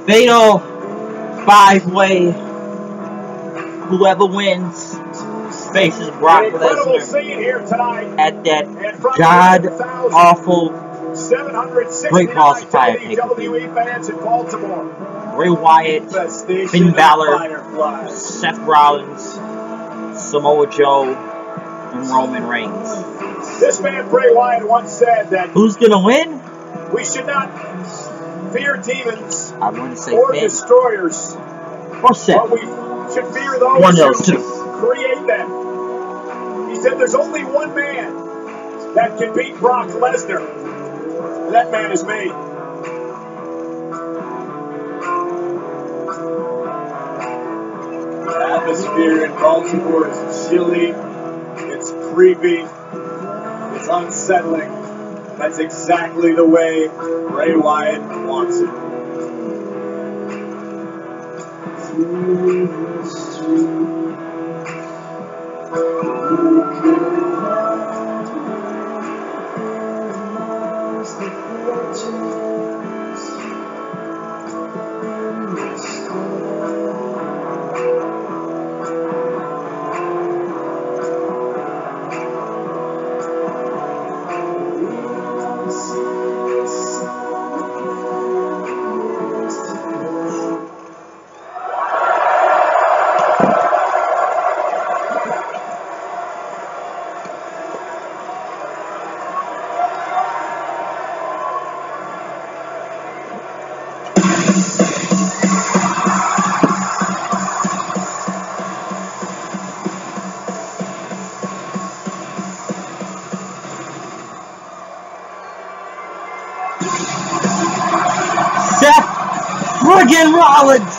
Fatal 5-way. Whoever wins faces Brock Lesnar at that god-awful Great Balls of Fire pay-per-view. Bray Wyatt, Finn Balor, Seth Rollins, Samoa Joe, and Roman Reigns. This man Bray Wyatt once said that who's gonna win? We should not fear demons or destroyers, or Seth. but we should fear those who create them. He said there's only one man that can beat Brock Lesnar, and that man is me. The atmosphere in Baltimore is chilly, it's creepy, it's unsettling. That's exactly the way Bray Wyatt wants it. Through the street, friggin' Rollins!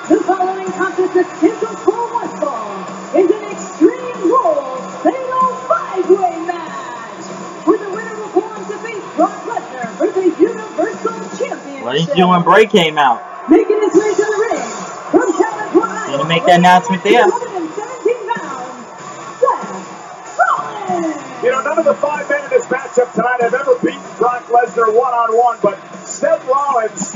The following contest is scheduled for one fall is an Extreme Rules Fatal 5-way match, where the winner will go on to face Brock Lesnar for the Universal Championship. What did you do when Bray came out? Making his way to the ring from California. Didn't make that announcement there. 117 pounds, Seth Rollins. You know, none of the 5 men in this matchup tonight have ever beaten Brock Lesnar one-on-one, but Seth Rollins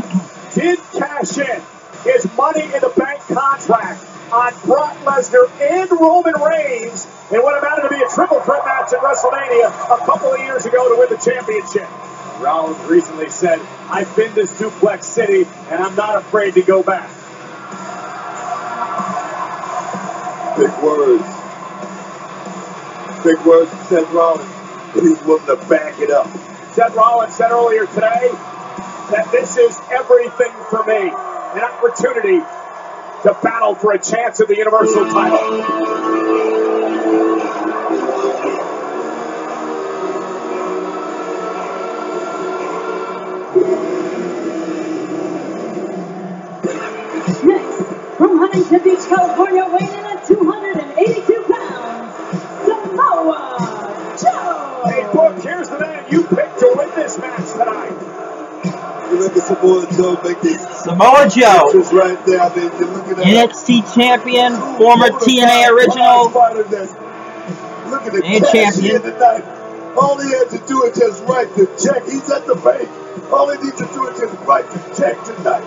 did cash in his Money in the Bank contract on Brock Lesnar and Roman Reigns in what amounted to be a triple threat match at WrestleMania a couple of years ago to win the championship. Rollins recently said, "I've been to Suplex City, and I'm not afraid to go back." Big words. Big words from Seth Rollins, but he's willing to back it up. Seth Rollins said earlier today that this is everything for me. An opportunity to battle for a chance at the Universal title. Next, from Huntington Beach, California, weighing in at 282 pounds, Samoa Joe! Hey, Book, here's the man you picked to win this match tonight. You look at Samoa Joe make this. Samoa Joe, Right there. I mean, you're looking at NXT champion, former TNA original, Look at the and champion. tonight. All he had to do is just write the check. He's at the bank. All he needs to do is just write the check tonight.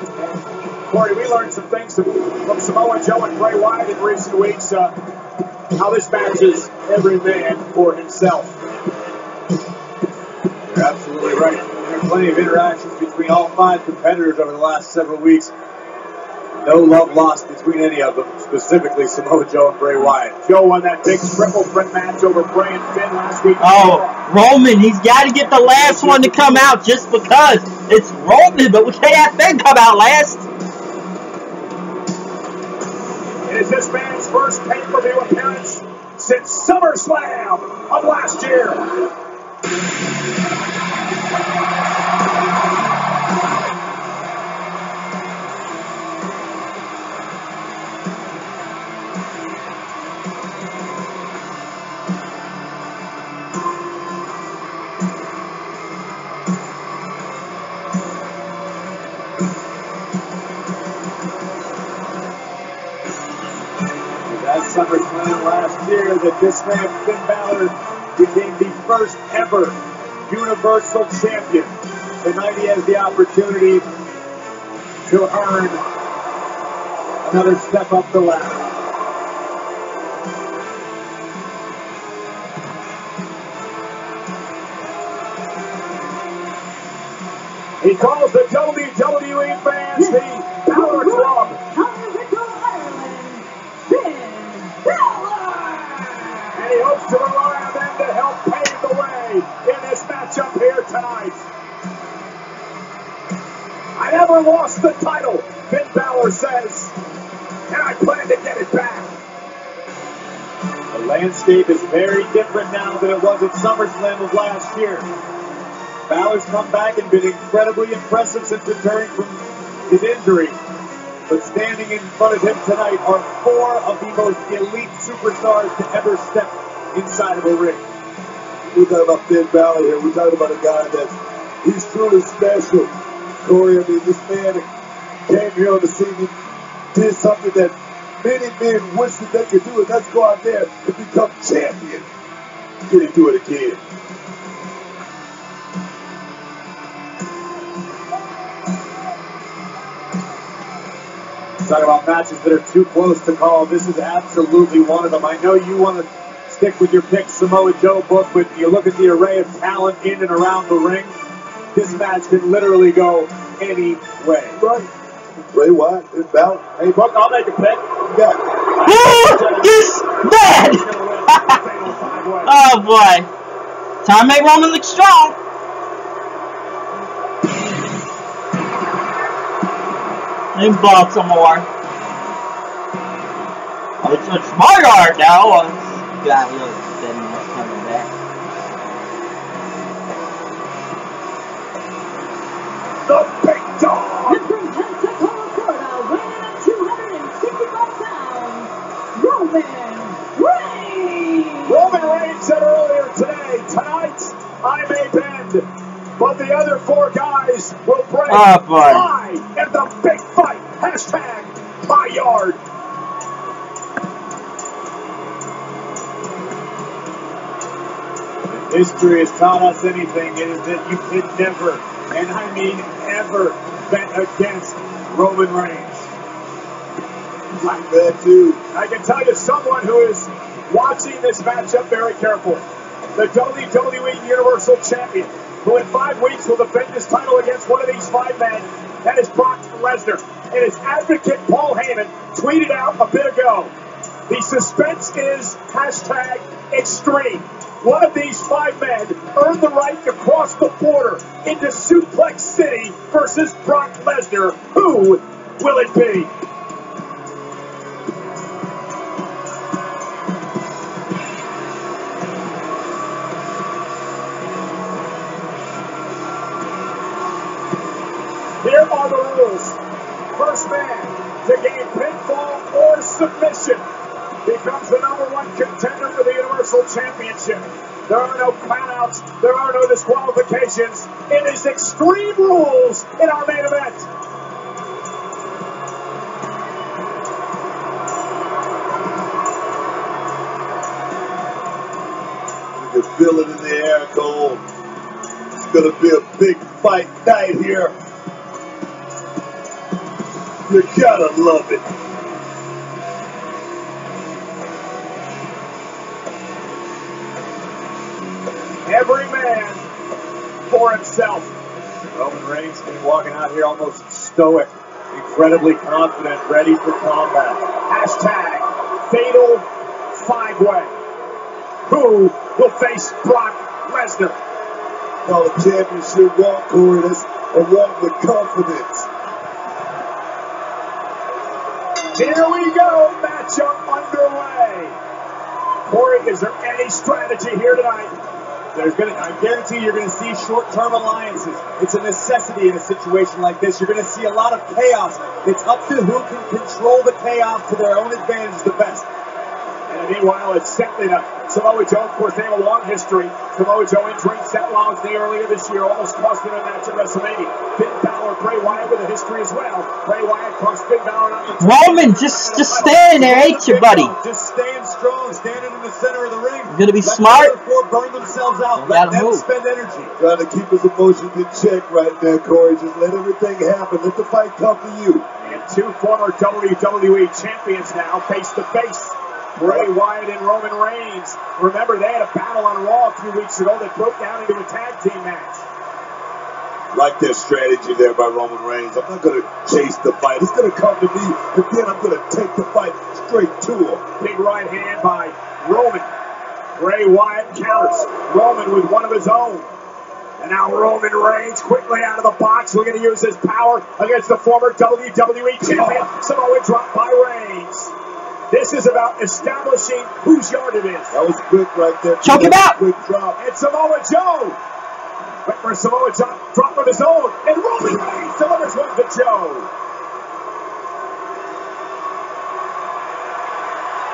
Corey, we learned some things from Samoa Joe and Bray Wyatt in recent weeks. How this match is every man for himself. You're absolutely right. There are plenty of interactions between all 5 competitors over the last several weeks. No love lost between any of them, specifically Samoa Joe and Bray Wyatt. Joe won that big triple threat match over Bray and Finn last week. Oh, Roman, he's got to get the last one to come out just because it's Roman, but we can't have Finn come out last. It is this man's first pay-per-view appearance since SummerSlam of last year. That SummerSlam last year that this man Finn Balor became the first ever Universal Champion. Tonight he has the opportunity to earn another step up the ladder. He calls the WWE fans the Power Club. And he hopes to rely on them to help pave the way in this matchup here tonight. I never lost the title, Finn Balor says, and I plan to get it back. The landscape is very different now than it was at SummerSlam of last year. Balor's come back and been incredibly impressive since returning from his injury. But standing in front of him tonight are four of the most elite superstars to ever step inside of a ring. We're talking about Finn Balor here. We're talking about a guy he's truly special. Corey, I mean, this man came here on the scene and did something that many men wish that they could do, and that's go out there and become champion. Can he do it again? Talking about matches that are too close to call. This is absolutely one of them. I know you want to stick with your pick, Samoa Joe book, but you look at the array of talent in and around the ring. This match can literally go any way. Right. Bray Wyatt and Balor. Hey, Book, I'll make a pick. Yeah. This man! Oh boy. Time to make Roman look strong. In Baltimore. Oh, it's my yard now. Got a little thin coming back. The big dog. And from Pensacola, Florida, weighing in at 265 pounds, Roman Reigns. Roman Reigns said earlier today, tonight I may bend, but the other four guys will break. Oh boy. I am the big fight. Hashtag my yard. If history has taught us anything, it is that you can never, and I mean ever, bet against Roman Reigns. I'm bad too. I can tell you someone who is watching this matchup very carefully. The WWE Universal Champion, who in 5 weeks will defend his title against one of these 5 men. That is Brock Lesnar. And his advocate, Paul Heyman, tweeted out a bit ago, the suspense is hashtag extreme. One of these 5 men earned the right to cross the border into Suplex City versus Brock Lesnar. Who will it be? Here are the rules. First man to gain pinfall or submission becomes the #1 contender for the Universal Championship. There are no countouts. There are no disqualifications. It is extreme rules in our main event. You can feel it in the air, Cole. It's going to be a big fight night here. You gotta love it. Every man for himself. Roman Reigns came walking out here almost stoic, incredibly confident, ready for combat. Hashtag fatal 5-way. Who will face Brock Lesnar? Call a championship walk, Corey. That's a walk with confidence. Here we go, matchup underway. Corey, is there any strategy here tonight? I guarantee you're going to see short-term alliances. It's a necessity in a situation like this. You're going to see a lot of chaos. It's up to who can control the chaos to their own advantage the best. And meanwhile, it's Samoa Joe. Of course, they have a long history. Samoa Joe injuring Seth Rollins earlier this year, almost cost him a match at WrestleMania. Finn Balor, Bray Wyatt with a history as well. Bray Wyatt cost Finn Balor an opportunity. Roman, just standing there, ain't you, buddy? Just staying strong, standing in the center of the ring. gonna be smart. Burn themselves out. Let them spend energy. Trying to keep his emotions in check right there, Corey. Just let everything happen. Let the fight come to you. And two former WWE champions now face to face. Bray Wyatt and Roman Reigns. Remember, they had a battle on Raw a few weeks ago that broke down into a tag team match. Like their strategy there by Roman Reigns. I'm not going to chase the fight. It's going to come to me, and then I'm going to take the fight straight to him. Big right hand by Roman. Bray Wyatt counters. Roman with one of his own. And now Roman Reigns quickly out of the box, looking to use his power against the former WWE champion. Samoa drop by Reigns. This is about establishing whose yard it is. That was quick right there. Choke him out. Quick drop. And Samoa Joe. Went for Samoa drop of his own. And Roman Reigns delivers one to Joe.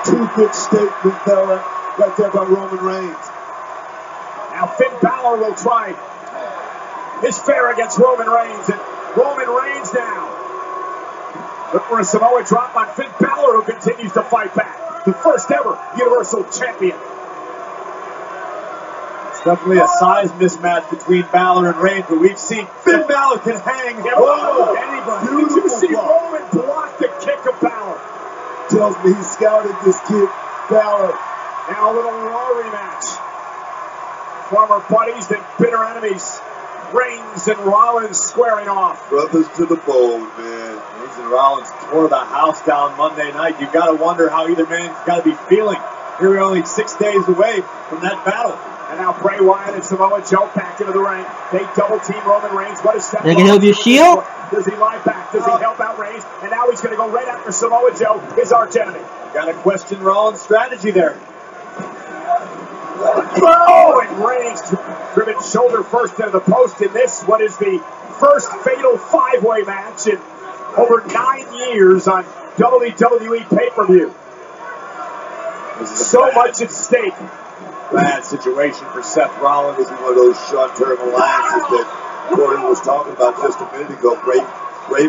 Two big statements there, right there by Roman Reigns. Now Finn Balor will try his fare against Roman Reigns. And Roman Reigns now. Look for a Samoa drop on Finn Balor, who continues to fight back. The first ever Universal Champion. It's definitely a size mismatch between Balor and Reigns, but we've seen Finn Balor can hang. Whoa, anybody. Did you see Roman block the kick of Balor? Tells me he scouted this kid, Balor. Now a little Raw rematch. Former buddies and bitter enemies. Reigns and Rollins squaring off. Brothers to the bone, man. Reigns and Rollins tore the house down Monday night. You've got to wonder how either man's got to be feeling. Here we're only 6 days away from that battle. And now Bray Wyatt and Samoa Joe back into the ring. They double team Roman Reigns. What is that? They can help your shield. Does he lie back? Does he help out Reigns? And now he's going to go right after Samoa Joe, his arch enemy. Got to question Rollins' strategy there. Oh, and Reigns driven shoulder first into the post in this, what is the first fatal five-way match in over 9 years on WWE pay-per-view. So much at stake. Bad situation for Seth Rollins. This is one of those short-term alliances that Corey was talking about just a minute ago. Bray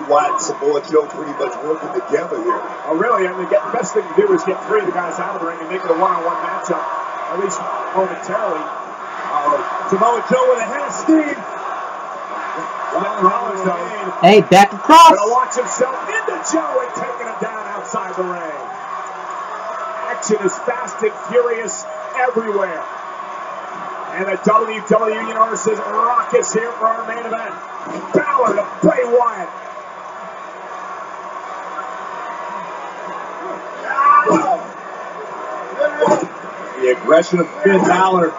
Wyatt and Samoa Joe pretty much working together here. Oh, really? I mean, the best thing to do is get three of the guys out of the ring and make it a one-on-one matchup, at least momentarily. Samoa Joe with a head of steam. Rollins, though. Hey, back across. Gonna watch himself into Joe and taking him down outside the ring. Action is fast and furious everywhere. And the WWE Universe is raucous here for our main event. Balor to Bray Wyatt. The aggression of Finn Balor.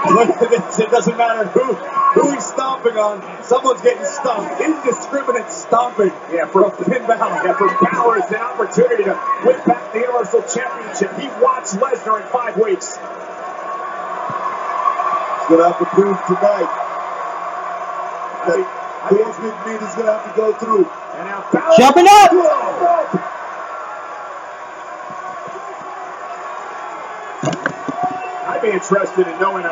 Look at this. It doesn't matter who he's stomping on. Someone's getting stomped. Indiscriminate stomping. Yeah, for Finn Balor. Yeah, for Balor, it's an opportunity to win back the Universal Championship. He watched Lesnar in 5 weeks. He's going to have to prove tonight that Thor's big meat is going to have to go through. And now Balor Jumping up. I'd be interested in knowing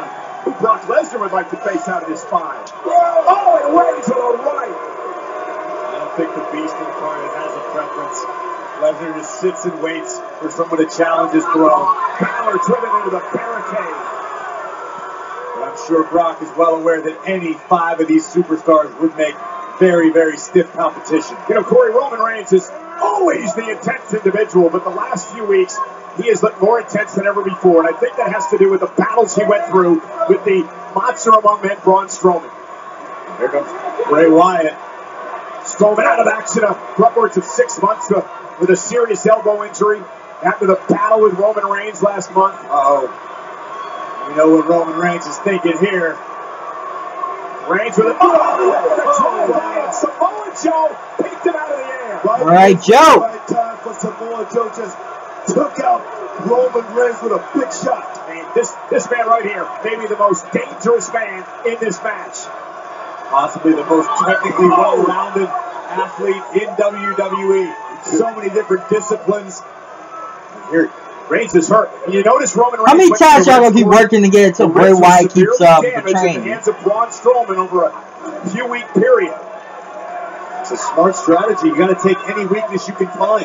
who Brock Lesnar would like to face out of this 5. Oh, and Reigns to the right. I don't think the Beast incarnate has a preference. Lesnar just sits and waits for someone to challenge his throne. Balor driven into the barricade. But I'm sure Brock is well aware that any 5 of these superstars would make very, very stiff competition. You know, Corey, Roman Reigns is always the intense individual, but the last few weeks, he has looked more intense than ever before, and I think that has to do with the battles he went through with the monster among men, Braun Strowman. Here comes Bray Wyatt. Strowman out of action for upwards of 6 months with a serious elbow injury after the battle with Roman Reigns last month. Uh-oh. We know what Roman Reigns is thinking here. Reigns with a and Samoa Joe picked him out of the air. All right, Joe. Right time for Samoa Joe just took out Roman Reigns with a big shot. And this man right here may be the most dangerous man in this match. Possibly the most technically well-rounded athlete in WWE. So many different disciplines. And here, Reigns is hurt. And you notice Roman Reigns. How many times y'all gonna keep working to get it until Bray Wyatt keeps the training? hands of Braun Strowman over a few-week period. it's a smart strategy. You got to take any weakness you can find.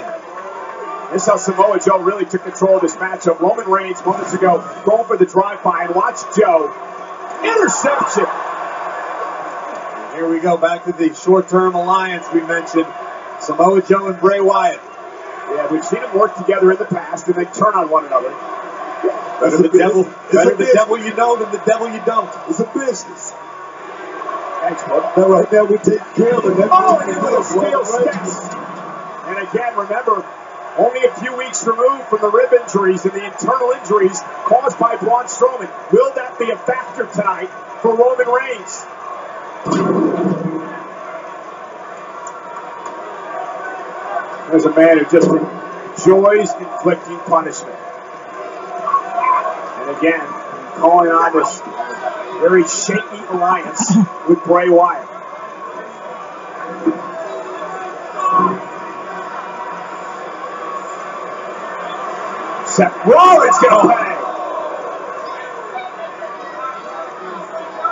This is how Samoa Joe really took control of this matchup. Roman Reigns moments ago going for the drive-by, and watch Joe. Interception. Here we go, back to the short-term alliance we mentioned. Samoa Joe and Bray Wyatt. Yeah, we've seen them work together in the past, and they turn on one another. Better the devil you know than the devil you don't. It's a business. Thanks, bud. Now, right now, we're taking care of it. Oh, and a little steel steps. And again, remember, only a few weeks removed from the rib injuries and the internal injuries caused by Braun Strowman. Will that be a factor tonight for Roman Reigns? There's a man who just enjoys inflicting punishment. And again, calling on this very shaky alliance with Bray Wyatt. Seth Rollins gonna pay.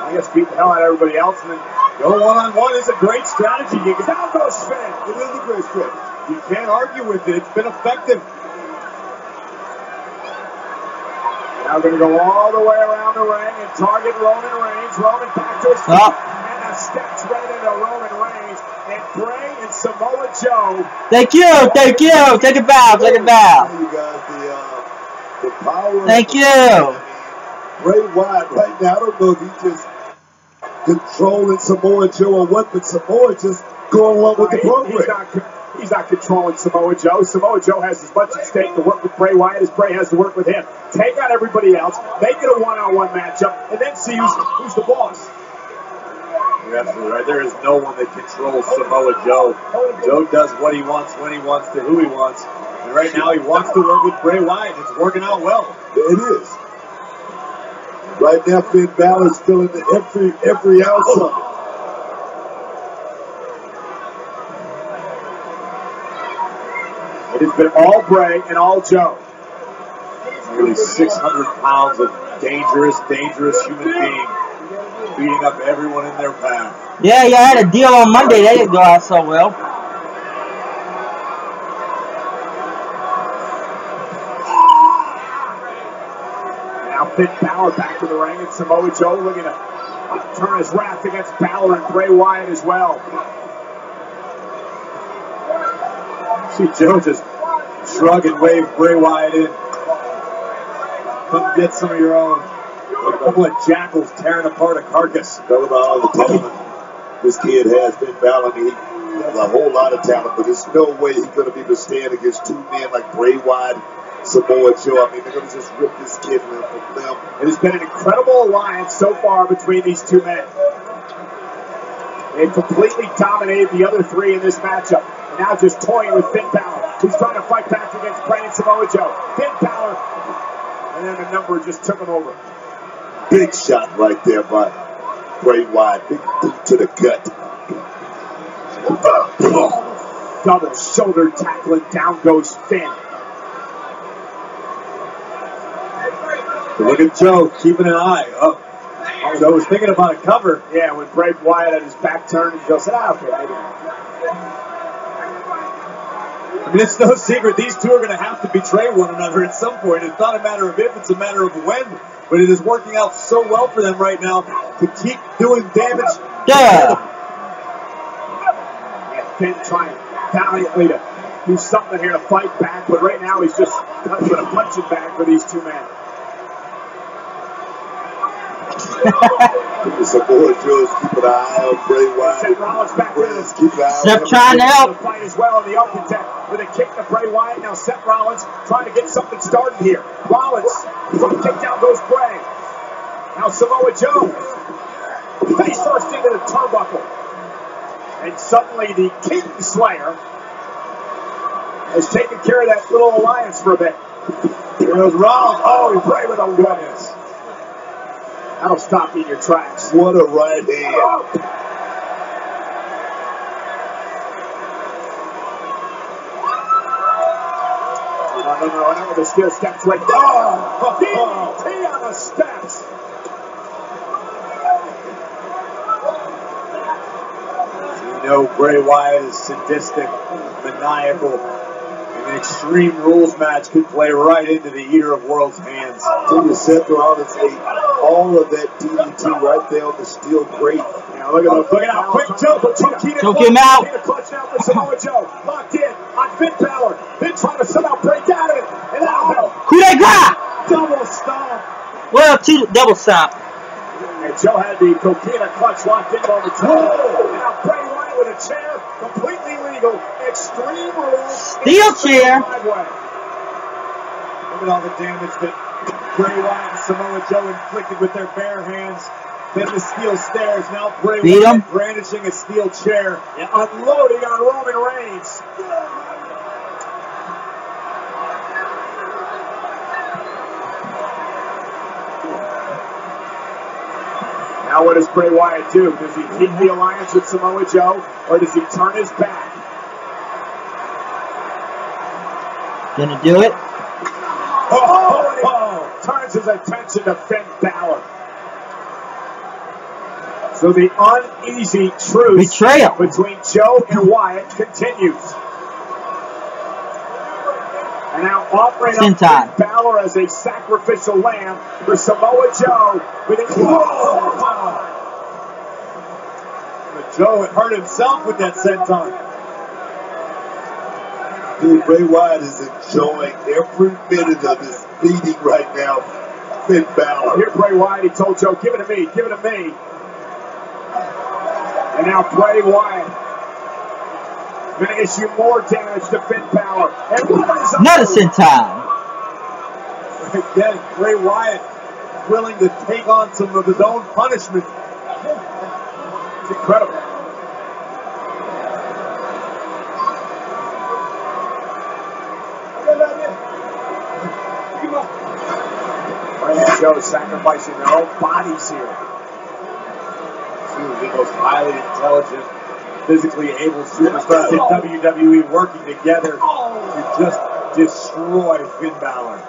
I guess beat the hell out of everybody else and then go one-on-one is a great strategy. Down goes Finn. It is a great strategy. You can't argue with it. It's been effective. Now going to go all the way around the ring and target Roman Reigns. Roman back to his feet. And the steps right into Roman Reigns. And Bray and Samoa Joe. Thank you. Thank you. Take a bow. Take a bow. You guys, the power. Thank you. Bray Wyatt right now, I don't know if he's just controlling Samoa Joe or what, but Samoa just going along with the program. He's not controlling Samoa Joe. Samoa Joe has as much at stake to work with Bray Wyatt as Bray has to work with him. Take out everybody else, make it a one-on-one matchup, and then see who's the boss. You're absolutely right. There is no one that controls Samoa Joe. Joe does what he wants, when he wants, to who he wants. And right now he wants to work with Bray Wyatt. It's working out well. It is. Right now, Finn Balor's feeling every ounce of it. It has been all Bray and all Joe. Nearly 600 pounds of dangerous human being beating up everyone in their path. Yeah, I had a deal on Monday. That didn't go out so well. Now Finn Balor back to the ring, and Samoa Joe looking to turn his wrath against Balor and Bray Wyatt as well. See Joe just shrug and wave Bray Wyatt in. Come get some of your own. A couple of jackals tearing apart a carcass. Talk about all the talent this kid has. Finn Balor, he has a whole lot of talent, but there's no way he's going to be able to stand against two men like Bray Wyatt, Samoa Joe. I mean, they're going to just rip this kid limb from limb. It has been an incredible alliance so far between these two men. They've completely dominated the other three in this matchup. And now just toying with Finn Balor, who's trying to fight back against Bray and Samoa Joe. Finn Balor, and then the number just took him over. Big shot right there by Bray Wyatt. Big boot to the gut. Double shoulder tackling, down goes Finn. Look at Joe keeping an eye up. Joe was thinking about a cover. Yeah, when Bray Wyatt had his back turned, and Joe said, okay, maybe. I mean, it's no secret these two are going to have to betray one another at some point. It's not a matter of if, it's a matter of when. But it is working out so well for them right now to keep doing damage. Yeah. Finn trying valiantly to do something here to fight back, but right now he's just putting a punching bag for these two men. Samoa Joe's keeping an eye on Bray Wyatt. Seth Rollins back there. Seth trying to help. Fight as well in the open deck with a kick to Bray Wyatt. Now Seth Rollins trying to get something started here. Rollins from the kick down goes Bray. Now Samoa Joe face first into the turnbuckle, and suddenly the King Slayer has taken care of that little alliance for a bit. Here goes Rollins. Oh, Bray with a goodness. That'll stop you in your tracks. What a right hand. No, the steel steps right there. Oh, DDT on the steps. You know Bray Wyatt is sadistic, maniacal, and An Extreme Rules match could play right into the Eater of Worlds' hands. Seth Rollins ate all of that DDT right there on the steel grate. Now look at how quick jump, but choke him out. Clutch now for Samoa Joe. Locked in on Finn Balor. Finn trying to somehow break out of it. And now, coup de grace. double stomp. Well, double stop. And Joe had the coquina clutch locked in momentarily. And now Bray Wyatt with a chair, completely legal. Extreme Rules. Steel chair. Look at all the damage that Bray Wyatt and Samoa Joe inflicted with their bare hands. Then the steel stairs. Now Bray Wyatt brandishing a steel chair. and unloading on Roman Reigns. Now what does Bray Wyatt do? Does he keep the alliance with Samoa Joe, or does he turn his back? Gonna do it. Turns his attention to Finn Balor. So the uneasy truce Betrayal between Joe and Wyatt continues. And now offering up Finn Balor as a sacrificial lamb for Samoa Joe with a But Joe had hurt himself with that senton. Dude, Bray Wyatt is enjoying every minute of this beating right now. Finn Balor. Here Bray Wyatt, he told Joe, give it to me, give it to me. And now Bray Wyatt going to issue more damage to Finn Balor. And medicine time. Again, Bray Wyatt willing to take on some of his own punishment. It's incredible. Bray and Joe sacrificing their own bodies here. Two of the most highly intelligent, physically able superstars in WWE working together to just destroy Finn Balor.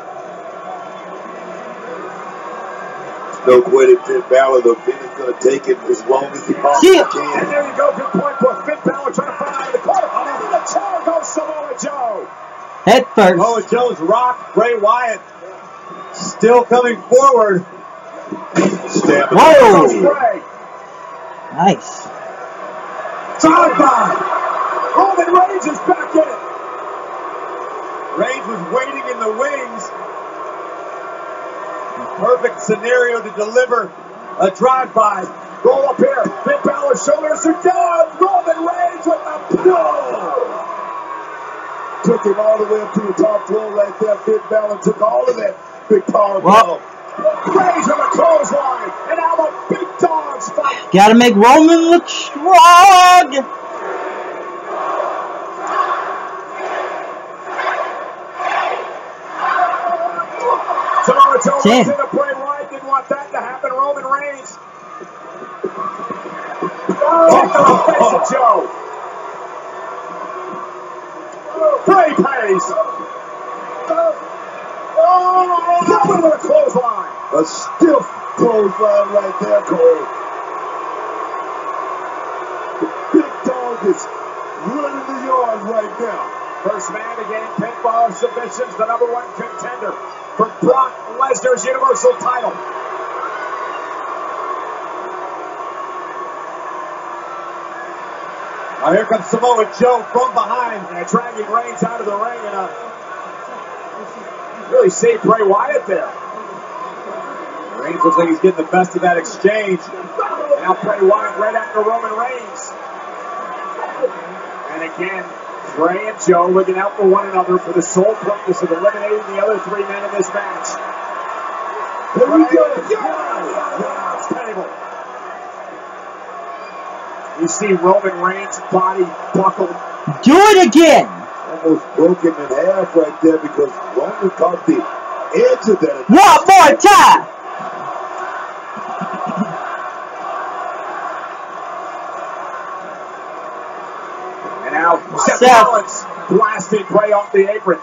No quitting Finn Balor, though. Finn is going to take it as long as he possibly can. And there you go, good point for Finn Balor trying to find out of the corner. And then the chair goes Samoa Joe. Head first. Samoa Joe's rocked. Bray Wyatt still coming forward. Whoa! Nice. Drive-by. Roman Reigns is back in it. Reigns was waiting in the wings. Perfect scenario to deliver a drive-by. Roll up here. Finn Balor's shoulders are down. Roman Reigns with a blow. Took him all the way up to the top floor right there. Finn Balor took all of that big power blow. Reigns with a clothesline. And now the big dogs fight. Gotta make Roman look strong. Samoa Joe runs into Bray Wyatt. Didn't want that to happen. Roman Reigns. Kick to the face of Joe. Bray pays. Roman with a clothesline. A stiff clothesline right there, Cole. The big dog is running the yard right now. First man to gain pinfall submissions, the #1 contender for Brock Lesnar's Universal title. Now here comes Samoa Joe from behind. And dragging Reigns out of the ring and really saved Bray Wyatt there. Reigns looks like he's getting the best of that exchange. And now Bray Wyatt right after Roman Reigns. And again, Bray and Joe looking out for one another for the sole purpose of eliminating the other three men in this match. Here we go. Table. You see Roman Reigns' body buckled. Do it again. Almost broken in half right there because Roman caught the edge of that. One more time. And now Seth Rollins blasting Bray off the apron.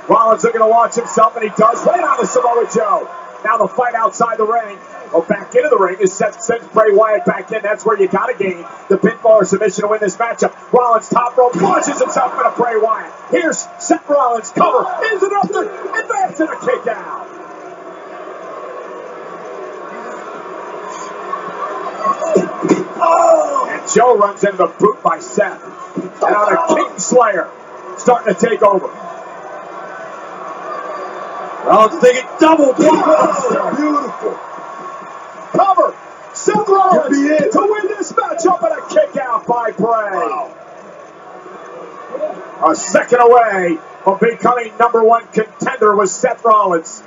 Rollins looking to launch himself, and he does right on to Samoa Joe. Now Now the fight outside the ring. Or back into the ring is sends Bray Wyatt back in. That's where you got to gain the pinfall or submission to win this matchup. Rollins top rope launches himself into Bray Wyatt. Here's Seth Rollins cover. Is it up there? Advancing a kick out. Oh! And Joe runs into the boot by Seth. Now the Kingslayer starting to take over. Rollins taking double block. Beautiful. Cover. Seth Rollins to win this matchup and a kick out by Bray. Wow. A second away from becoming #1 contender was Seth Rollins.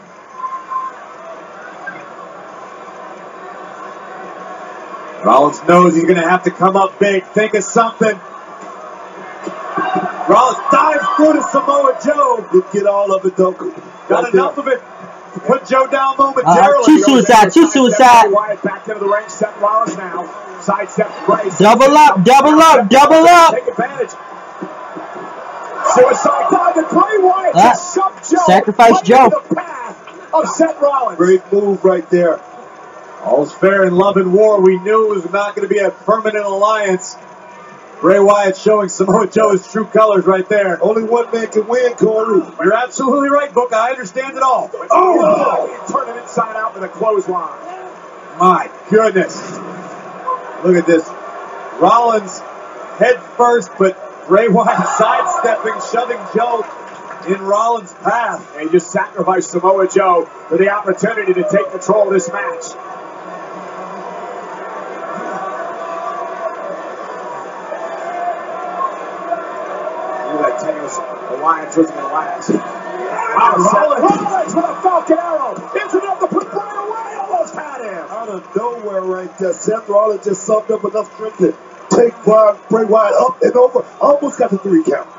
Rollins knows he's going to have to come up big. Think of something. Rollins dives through to Samoa Joe. Didn't get all of it, though. Got enough of it to put Joe down momentarily. Two suicide. Wyatt back into the ring. Seth Rollins now. Sidestep Bray. Double up. Take advantage. Suicide dive and Bray Wyatt just shoved Joe. Sacrifice Joe. The path of Seth Rollins. Great move right there. All's fair in love and war. We knew it was not going to be a permanent alliance. Bray Wyatt showing Samoa Joe his true colors right there. Only one man can win, Corey. You're absolutely right, Book. I understand it all. Oh! Turn it inside out with a clothesline. My goodness. Look at this. Rollins head first, but Bray Wyatt sidestepping, shoving Joe in Rollins' path. And he just sacrificed Samoa Joe for the opportunity to take control of this match. That tenuous alliance wasn't going to last. Rollins with a Falcon Arrow. It's enough to put Bray away. Almost had him. Out of nowhere right there. Seth Rollins just summed up enough strength to take Bray Wyatt up and over. Almost got the 3 count.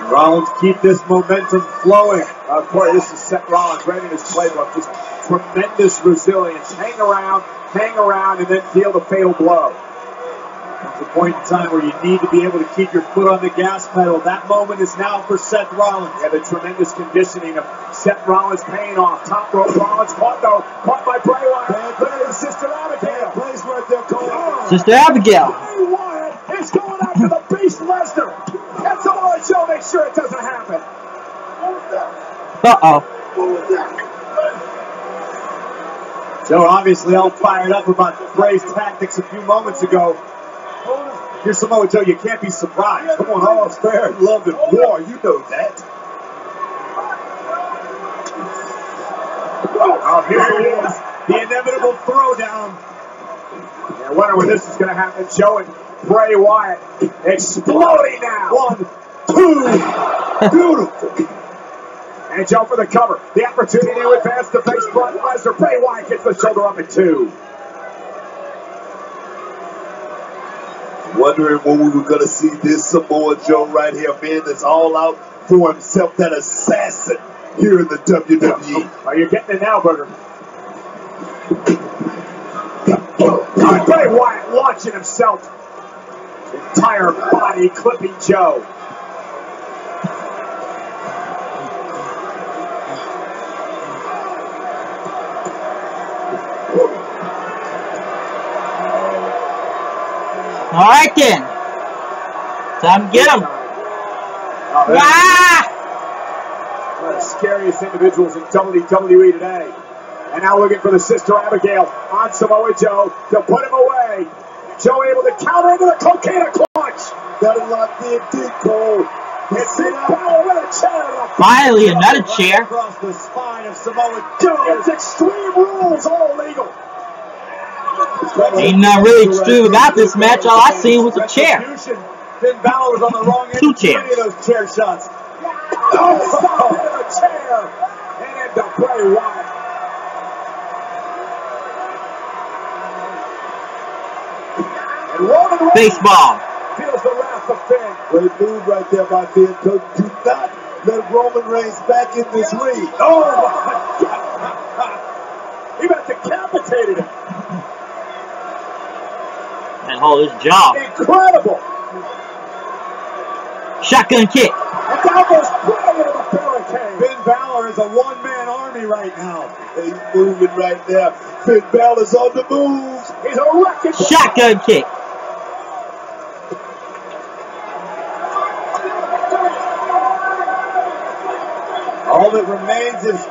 Rollins keep this momentum flowing. Of course, this is Seth Rollins right in his playbook. Just tremendous resilience. Hang around, and then deal the fatal blow. It's a point in time where you need to be able to keep your foot on the gas pedal. That moment is now for Seth Rollins. Yeah, the tremendous conditioning of Seth Rollins paying off. Top rope Rollins caught by Bray Wyatt. Look at his Sister Abigail. Place right there, Cole. Sister Abigail. Bray Wyatt is going after the Beast Lesnar. And Samoa Joe makes sure it doesn't happen. Joe obviously all fired up about Bray's tactics a few moments ago. Here's Samoa Joe, you can't be surprised. Come on, all's fair in love and war. You know that. Oh, here it is. The inevitable throwdown. I wonder when this is going to happen. Joe and Bray Wyatt exploding now. 1, 2. Beautiful. And Joe for the cover. The opportunity to advance to face Brock Lesnar. Bray Wyatt gets the shoulder up at 2. Wondering when we were going to see this Samoa Joe right here, man, that's all out for himself, that assassin here in the WWE. Oh, you're getting it now, Burger. Bray Wyatt launching himself. Entire body clipping Joe. All right then. Time to get him. One of the scariest individuals in WWE today. And now looking for the Sister Abigail on Samoa Joe to put him away. Joe able to counter into the cocaine clutch. Got it locked in deep, Cole. It's in power with a chair. Finally, another chair. Across the spine of Samoa Joe. It's Extreme Rules, all legal. Ain't nothing really extreme about this match. All I seen was a chair. Finn Balor was on the wrong end 2 of chairs. any of those chair shots. Oh, stop into the chair. And into Bray Wyatt. And Roman Reigns Baseball. feels the wrath of Finn. Great move right there by Finn. Do not let Roman Reigns back in this ring. Oh, my God. He about decapitated him. And hold his jaw. Incredible. Shotgun kick. And down goes Bray into the barricade. Finn Balor is a one-man army. army right now. He's moving right now. Finn Balor's on the move. He's a wrecking ball. Shotgun kick. All that remains is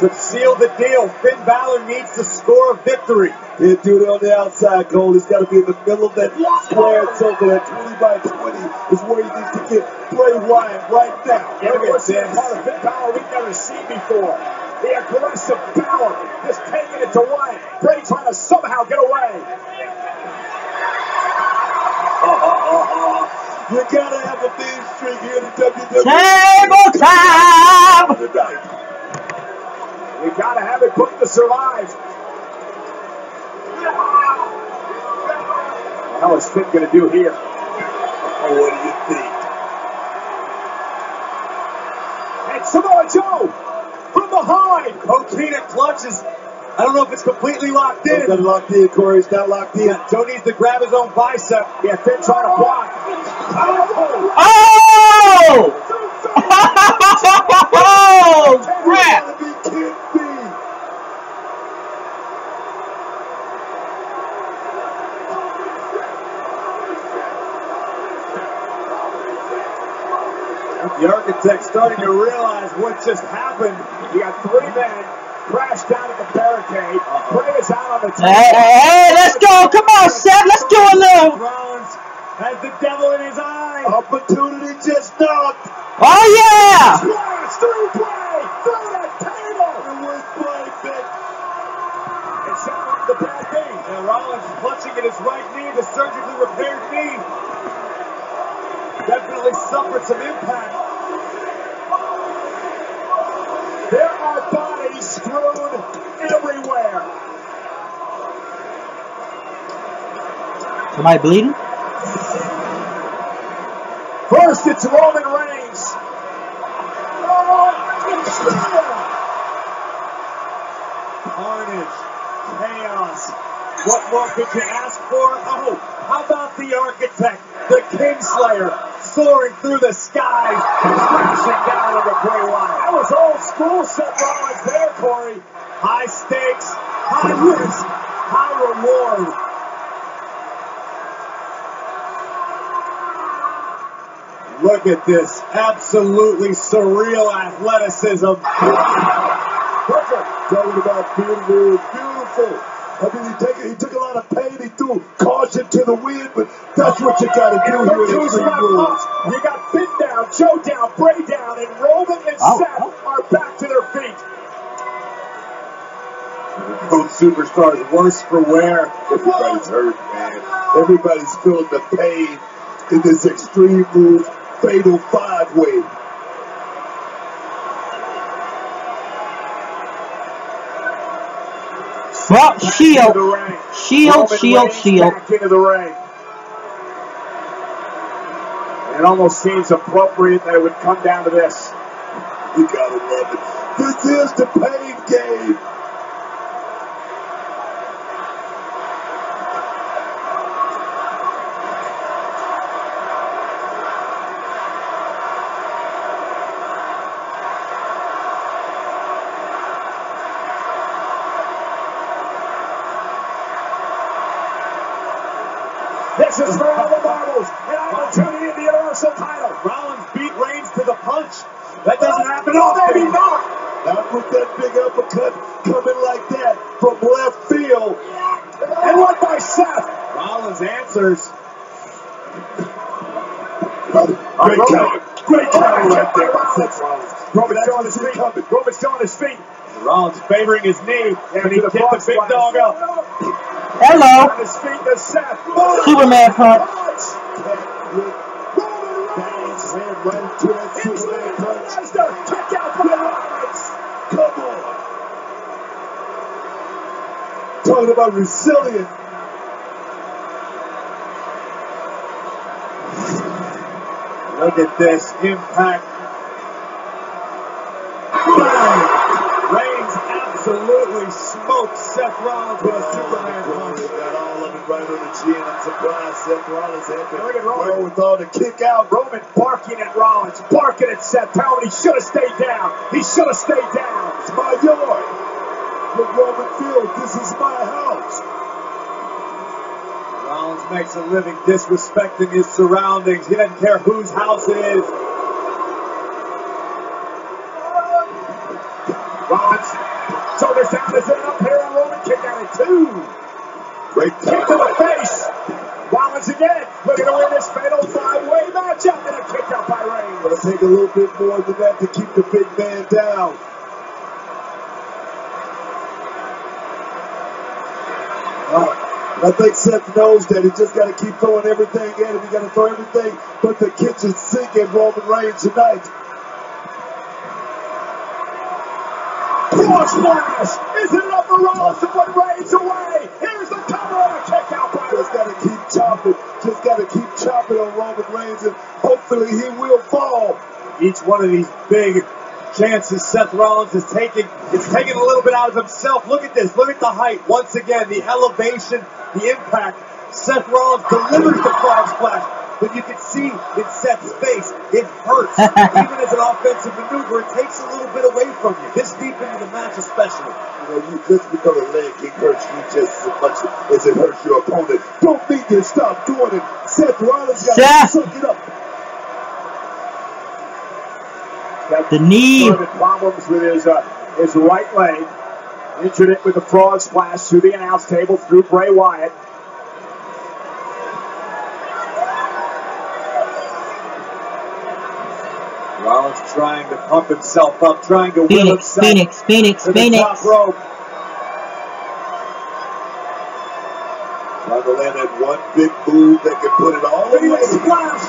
to seal the deal. Finn Balor needs to score a victory. He'll do it on the outside, Cole. He's got to be in the middle of that square circle. That 20 by 20 is where he needs to get Bray Wyatt right now. Yeah, we're seeing part of Finn Balor we've never seen before. The aggressive Balor just taking it to Wyatt. Bray trying to somehow get away. You gotta have a mean streak here in WWE. Table time! You gotta have it put to survive. How is Finn gonna do here? Oh, what do you think? And Samoa Joe from behind. Coquina clutches. I don't know if it's completely locked in. He's got it locked in, Corey. It's not locked in. Joe needs to grab his own bicep. Yeah, Finn trying to block. Oh! Oh! Crap! You gotta be kidding me. The Architect's starting to realize what just happened. You got 3 men crashed down at the barricade. Bray is out on the table. Hey, let's go! Come on, Seth! Let's do a little! Rollins has the devil in his eye. Opportunity just knocked. Oh, yeah! Splash through Bray! Through that table! It was Bray, Vic. It sounded like the bad thing. And Rollins clutching at his right knee, the surgically repaired knee. Definitely suffered some impact. There are bodies strewn everywhere. Somebody bleeding? First, it's Roman Reigns. Carnage, chaos. What more could you ask for? Oh, how about the Architect, the Kingslayer, soaring through the skies, crashing down over Bray Wyatt. That was old school Seth Rollins there, Corey. High stakes, high risk, high reward. Look at this absolutely surreal athleticism. Perfect. Talking about beautiful, beautiful. I mean, he took a lot of pain. He threw caution to the wind, but that's what you got to do here in Extreme Rules. You got Finn down, Joe down, Bray down, and Roman and Seth are back to their feet. Both superstars worse for wear. Everybody's hurt, man. Everybody's feeling the pain in this Extreme Rules Fatal 5-Way. Well, shield. Shield, shield, shield. Back into the ring. It almost seems appropriate that it would come down to this. You gotta love it. This is the pain game. This is for all the marbles. An opportunity in the Universal title. Rollins beat Reigns to the punch. That doesn't happen No, often. maybe not. Not with that big uppercut coming like that from left field. And one by Seth. Rollins answers. Great counter. Great counter right there by Seth Rollins. Roman's still on his feet. Roman's still on his feet. Rollins favoring his knee. And he to the kicked the frog big splash. dog up. Hello. On his feet to Seth. Superman punch. Ran right into that Superman punch. Lesnar, kick out by Rollins. Come on. Talking about resilient. Look at this impact. Bang! Reigns absolutely smoked Seth Rollins with a Superman punch. Got all of it right on the chin. I'm surprised Seth Rollins had to go with all the kick out. Roman barking at Rollins, barking at Seth, telling him he should have stayed down. He should have stayed down. It's my yard. Look, Roman Field, this is my house. Rollins makes a living disrespecting his surroundings. He doesn't care whose house it is. Rollins, shoulders down, is it up here? And Roman kick out at 2. Great Kick to the face. Rollins again, looking to win this fatal 5-way matchup, and a kick out by Reigns. Gonna take a little bit more than that to keep the big man down. I think Seth knows that he just got to keep throwing everything at him. He got to throw everything but the kitchen sink at Roman Reigns tonight. Cross splash! Isn't it up for Rollins to put Reigns away? Here's the cover and a kick out by Just got to keep chopping. Just got to keep chopping on Roman Reigns, and hopefully he will fall. Each one of these big chances Seth Rollins is taking, it's taking a little bit out of himself. Look at this. Look at the height. Once again, the elevation, the impact. Seth Rollins delivers the frog splash, but you can see in Seth's face, it hurts. Even as an offensive maneuver, it takes a little bit away from you. This deep into the match especially. You know, just because a leg kick hurts you just as much as it hurts your opponent. Don't need to stop doing it. Seth Rollins got to suck it up. The knee. Problems with his right leg. Injured it with the frog splash through the announce table through Bray Wyatt. Rollins trying to pump himself up, trying to will himself Phoenix. to the top rope. Trying to land that one big move that can put it all away. Splash.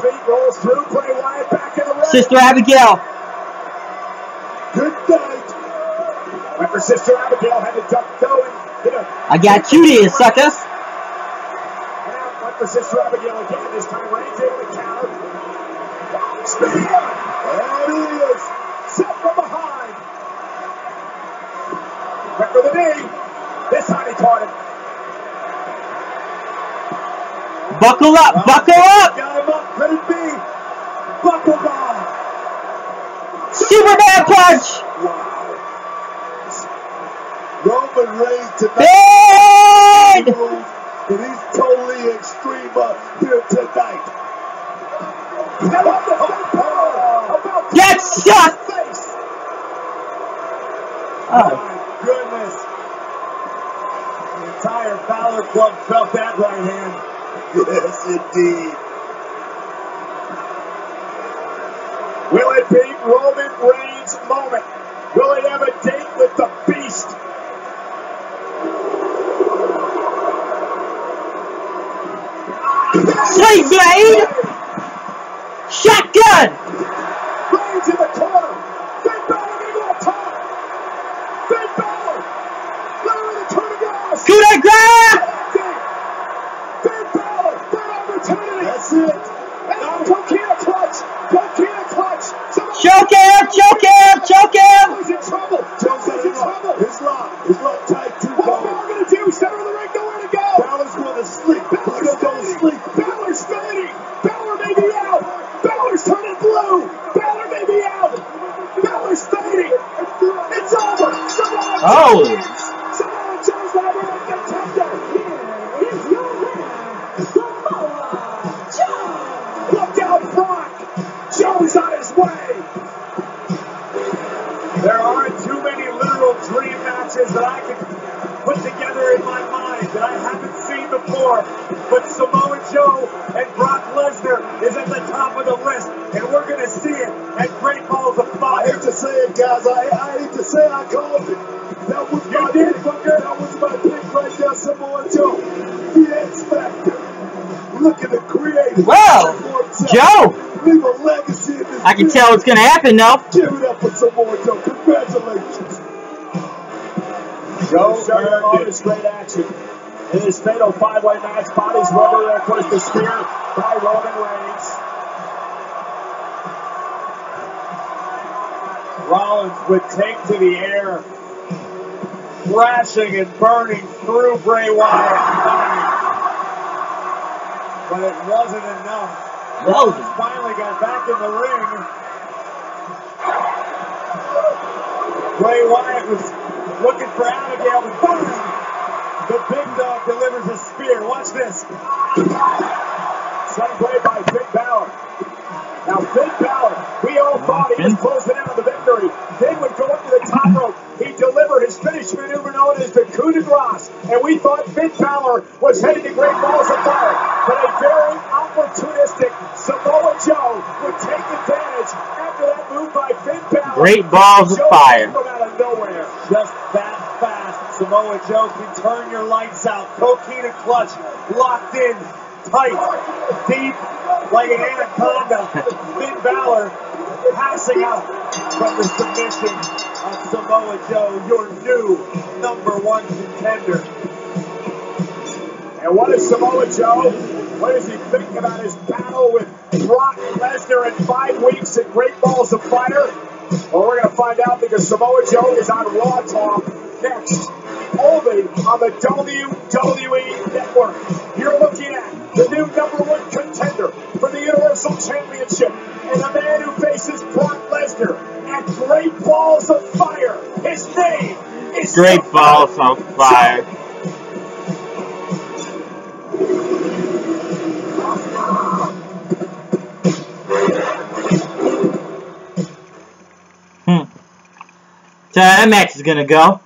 Feet rolls through. Bray Wyatt back in the ring. Sister Abigail. Good night. Remember, Sister Abigail had to duck going. I got you there, sucker. And out went for Sister Abigail again. This time Reigns able to counter. Spear! There it is. Set from behind. Went for the knee. This time he caught it. Buckle up, buckle up. Got him up, could it be? Buckle bomb. Superman punch. Wow. Roman Reigns tonight. Bad. And he's totally extreme here tonight. Get shot. Oh my goodness. The entire Balor Club felt that right hand. Yes, indeed. Will it be Roman Reigns' moment? Will he have a date with the Beast? Swing blade. Shotgun. Reigns in the corner. Finn Balor maybe on top. Finn Balor. Lowering the turn of gas. Coup de grace. Finn Balor. That opportunity. That's it. And Coquina clutch. Coquina clutch. Choke him. Choke him. Choke him. He's in trouble. Jones is in trouble. His lock tight too. What's Balor going to do? Center of the ring, nowhere to go. Balor's going to sleep. Balor's going to sleep. Balor's fading. Balor may be out. Balor's turning blue. Balor may be out. Balor's fading. It's over. Oh. Samoa Joe's number one contender. Here is your winner, Samoa Joe. Look out, Brock. Joe's on his way. There aren't too many literal dream matches that I can put together in my mind that I haven't seen before. But Samoa Joe and Brock Lesnar is at the top of the list, and we're going to see it at Great Balls of Fire. I hate to say it, guys. I hate to say I called it. That was my pick. That was my pick right there, Samoa Joe. The X Factor. Looking to create it. Well, Joe. Leave a legacy in this I can tell what's going to happen, though. Give it up for Samoa Joe. Congratulations. Joe earned all this great action. In his fatal 5-way match, bodies rubber, of course, the spear by Roman Reigns. Rollins would take to the air crashing and burning through Bray Wyatt. But it wasn't enough. Rollins finally got back in the ring. Bray Wyatt was looking for Abigail, but boom! The big dog delivers a spear. Watch this. Set play by Finn Balor. Now Finn Balor, we all thought he was closing in on the victory. Finn would go up to the top rope. He delivered his finish maneuver known as the coup de grace. And we thought Finn Balor was heading to Great Balls of Fire. But a very opportunistic Samoa Joe would take advantage after that move by Finn Balor. Great Balls of Fire. From out of nowhere. Just that fast. Samoa Joe can turn your lights out. Coquina clutch, locked in, tight, deep, like an anaconda. Finn Balor passing out from the submission of Samoa Joe, your new #1 contender. And what is Samoa Joe? What does he think about his battle with Brock Lesnar in 5 weeks at Great Balls of Fire? Well, we're going to find out because Samoa Joe is on Raw Talk next, only on the WWE Network. You're looking at the new #1 contender for the Universal Championship and the man who faces Brock Lesnar at Great Balls of Fire. His name is Great Balls of Fire. So that match is gonna go.